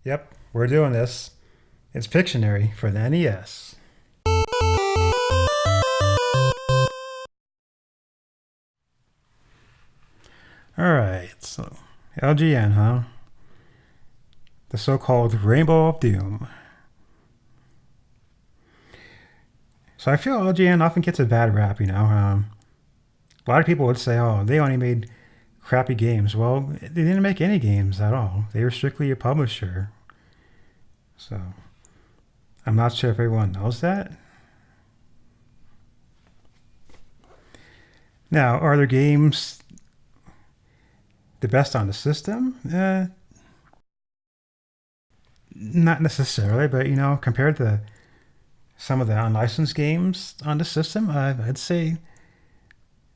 Yep, we're doing this. It's Pictionary for the NES. Alright, so LJN, huh? The so-called Rainbow of Doom. So I feel LJN often gets a bad rap, you know. A lot of people would say, oh, they only made crappy games. Well, they didn't make any games at all. They were strictly a publisher. So I'm not sure if everyone knows that. Now, are their games the best on the system? Not necessarily, but you know, compared to some of the unlicensed games on the system, I'd say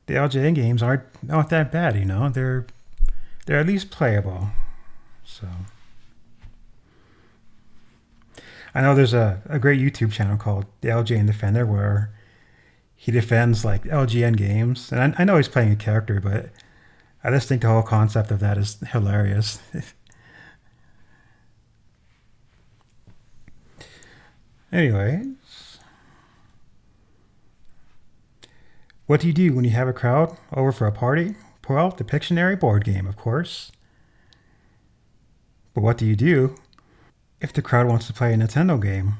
the LJN games aren't that bad. You know, they're at least playable. So I know there's a great YouTube channel called the LJN Defender where he defends like LJN games, and I know he's playing a character, but I just think the whole concept of that is hilarious. Anyways, what do you do when you have a crowd over for a party? Pull out the Pictionary board game, of course. But what do you do if the crowd wants to play a Nintendo game?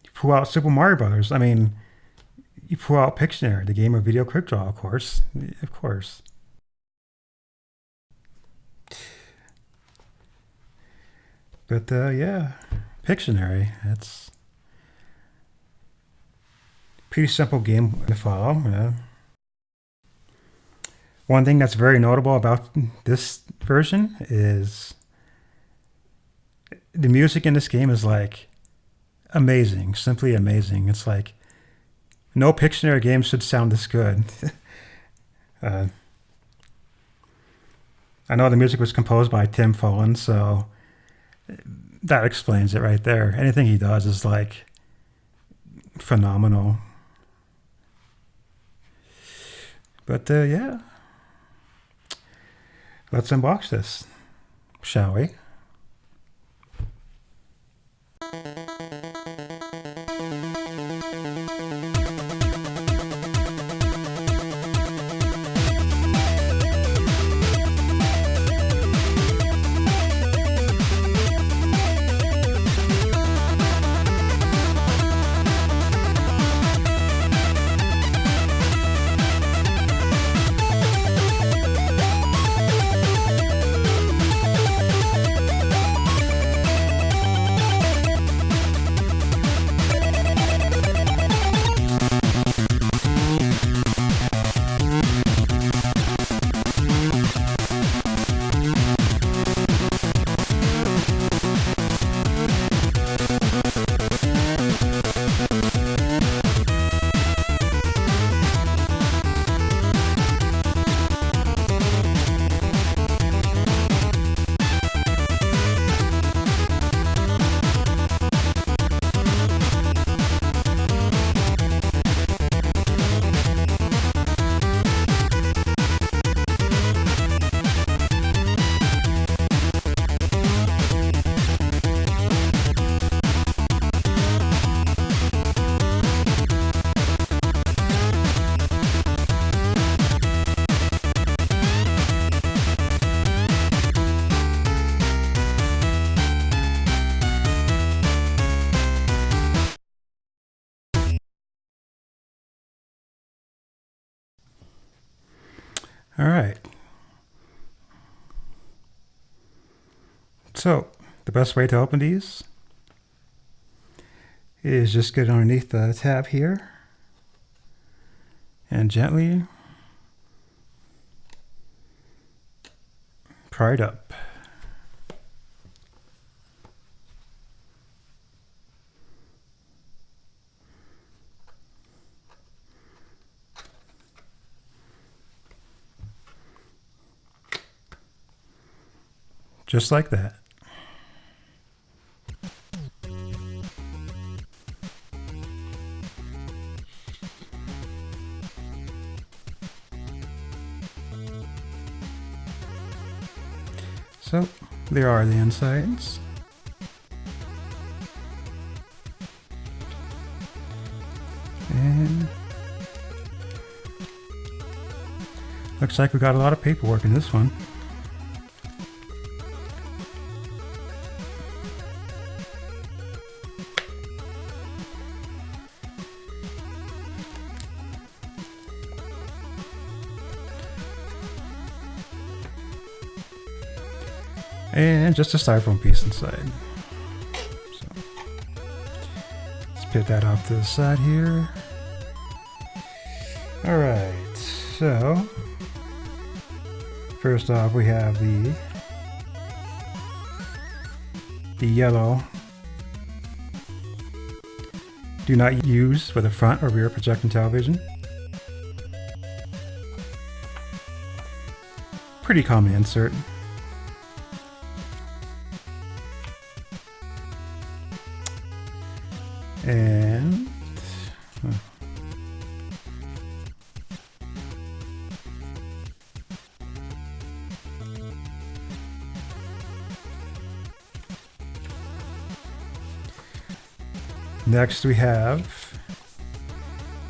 You pull out Super Mario Brothers. I mean, you pull out Pictionary, the game of video quick draw, of course. Of course. But yeah, Pictionary. It's pretty simple game to follow. Yeah. One thing that's very notable about this version is the music in this game is like amazing, simply amazing. It's like no Pictionary game should sound this good. I know the music was composed by Tim Follin, so that explains it right there. Anything he does is like phenomenal. But yeah, let's unbox this, shall we? All right. So the best way to open these is just get underneath the tab here and gently pry it up. Just like that. So there are the insides. And looks like we got a lot of paperwork in this one. And just a styrofoam piece inside. So let's put that off to the side here. Alright, so first off we have the yellow do not use for the front or rear projecting television. Pretty common insert. And next we have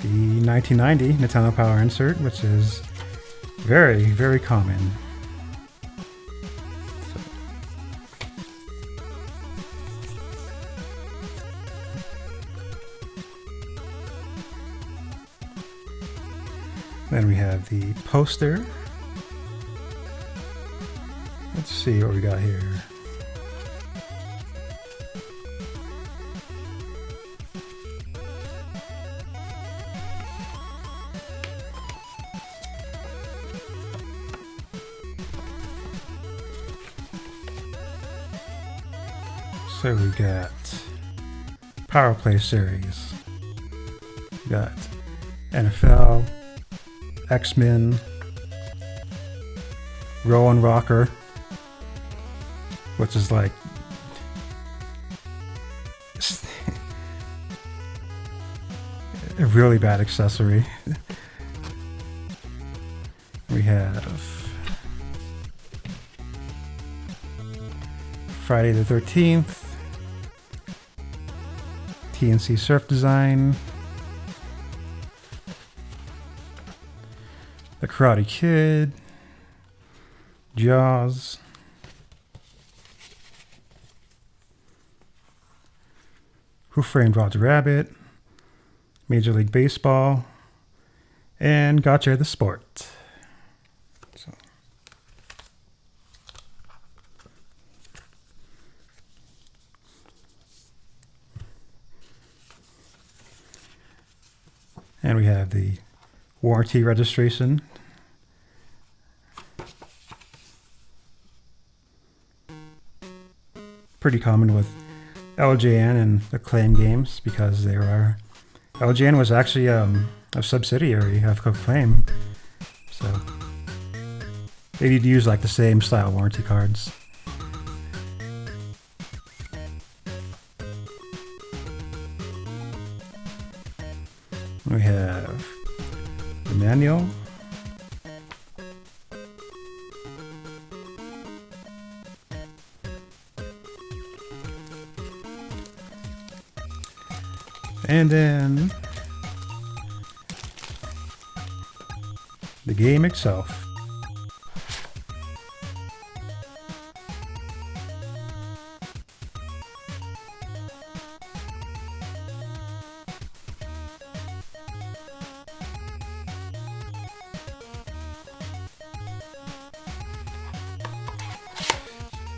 the 1990 Nintendo Power insert, which is very, very common. Then we have the poster. Let's see what we got here. So we got Power Play series. We got NFL, X-Men, Rowan Rocker, which is like a really bad accessory. We have Friday the 13th, TNC Surf Design, The Karate Kid, Jaws, Who Framed Roger Rabbit, Major League Baseball, and Gotcha the Sport. So. And we have the warranty registration. Pretty common with LJN and Acclaim games because they were LJN was actually a subsidiary of Acclaim, so they need to use like the same style warranty cards. We have the manual. And then the game itself.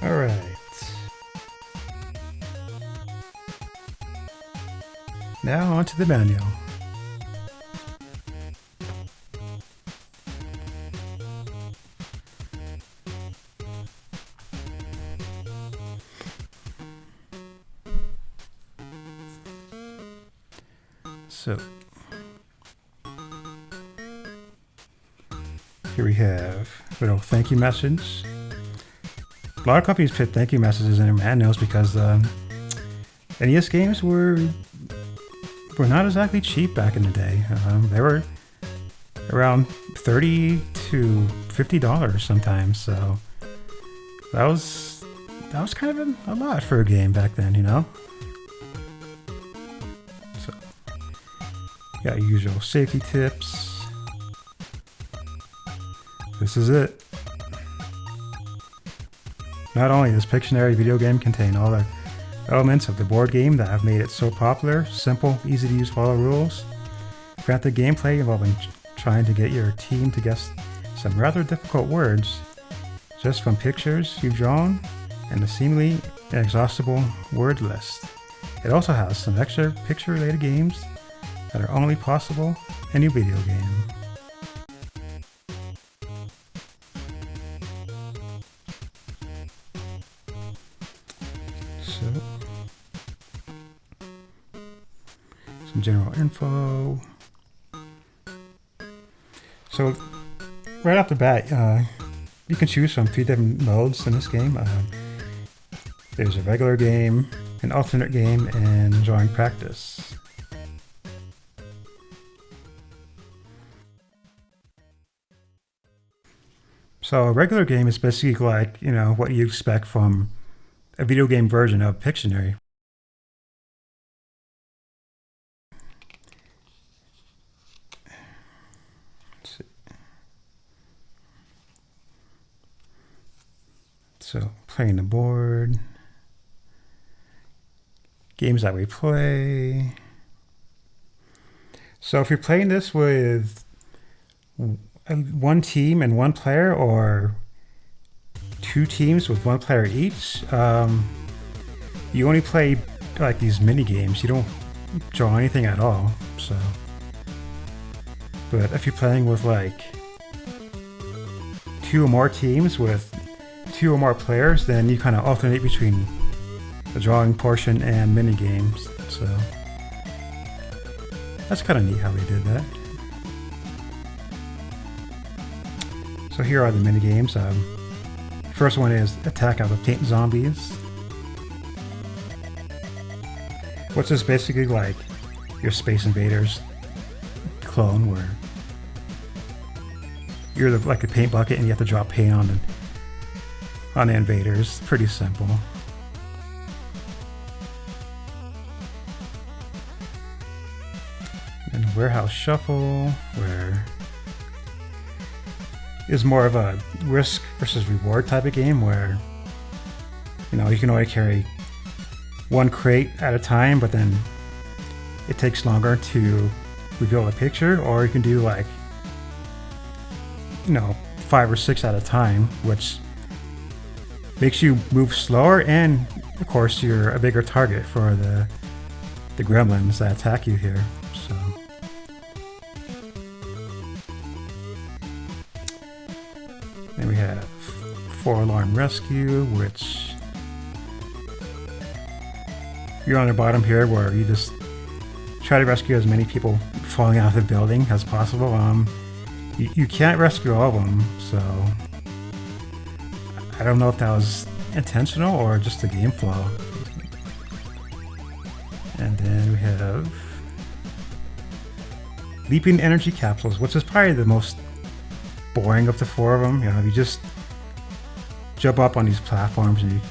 All right. Now onto the manual. So here we have a little thank you message. A lot of companies put thank you messages in their manuals because NES games were not exactly cheap back in the day. They were around $30 to $50 sometimes, so that was kind of a lot for a game back then, you know. So Got usual safety tips. This is it. Not only does Pictionary video game contain all the elements of the board game that have made it so popular, simple, easy to use follow rules, frantic gameplay involving trying to get your team to guess some rather difficult words just from pictures you've drawn and a seemingly inexhaustible word list. It also has some extra picture-related games that are only possible in a video game. So, some general info. So, right off the bat, you can choose from 3 different modes in this game. There's a regular game, an alternate game, and drawing practice. So a regular game is basically like, what you expect from a video game version of Pictionary. So playing the board, games that we play. So if you're playing this with one team and one player, or 2 teams with 1 player each, you only play like these mini games. You don't draw anything at all. So, but if you're playing with like 2 or more teams with 2 or more players, then you kind of alternate between the drawing portion and mini games. So that's kind of neat how they did that. So here are the mini games. First one is Attack of the Paint Zombies, which is basically like your Space Invaders clone, where you're like a paint bucket and you have to drop paint on the invaders. Pretty simple. And Warehouse Shuffle, where is more of a risk versus reward type of game, where you can only carry 1 crate at a time, but then it takes longer to reveal a picture, or you can do like 5 or 6 at a time, which makes you move slower, and of course you're a bigger target for the gremlins that attack you here. So then we have 4-Alarm Rescue, which you're on the bottom here, where you just try to rescue as many people falling out of the building as possible. You can't rescue all of them, so I don't know if that was intentional or just the game flow. And then we have Leaping Energy Capsules, which is probably the most boring of the 4 of them. You just jump up on these platforms and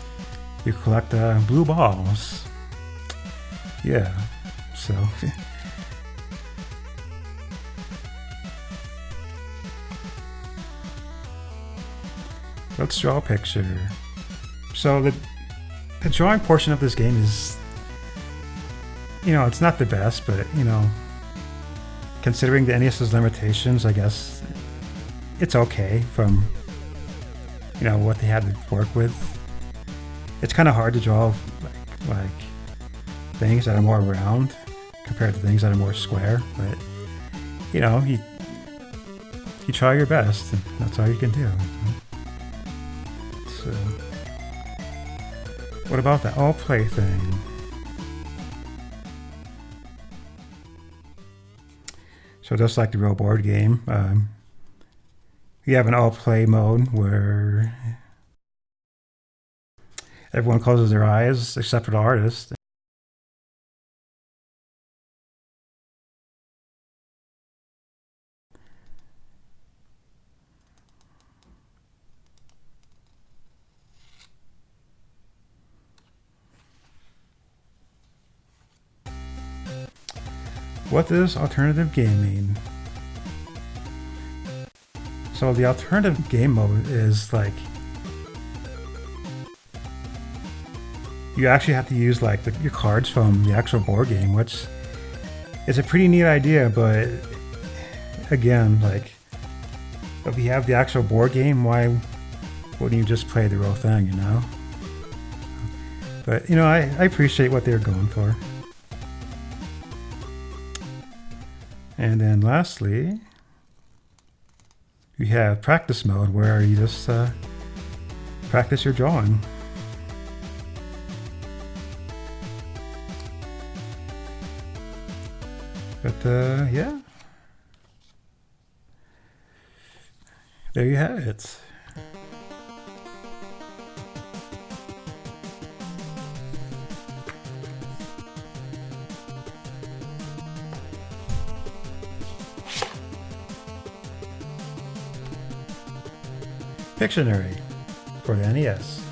you collect blue balls. Yeah, so let's draw a picture. So the drawing portion of this game is, it's not the best, but considering the NES's limitations, I guess it's okay from what they had to work with. It's kind of hard to draw like things that are more round compared to things that are more square, but you try your best, and that's all you can do. So what about the all play thing? So just like the real board game, you have an all play mode where everyone closes their eyes except for the artist. What does alternative game mean? So the alternative game mode is like you actually have to use like your cards from the actual board game, which is a pretty neat idea, but again, like if you have the actual board game, why wouldn't you just play the real thing, you know? But you know, I appreciate what they're going for. And then lastly, you have practice mode where you just practice your drawing. But yeah, there you have it. Pictionary for the NES.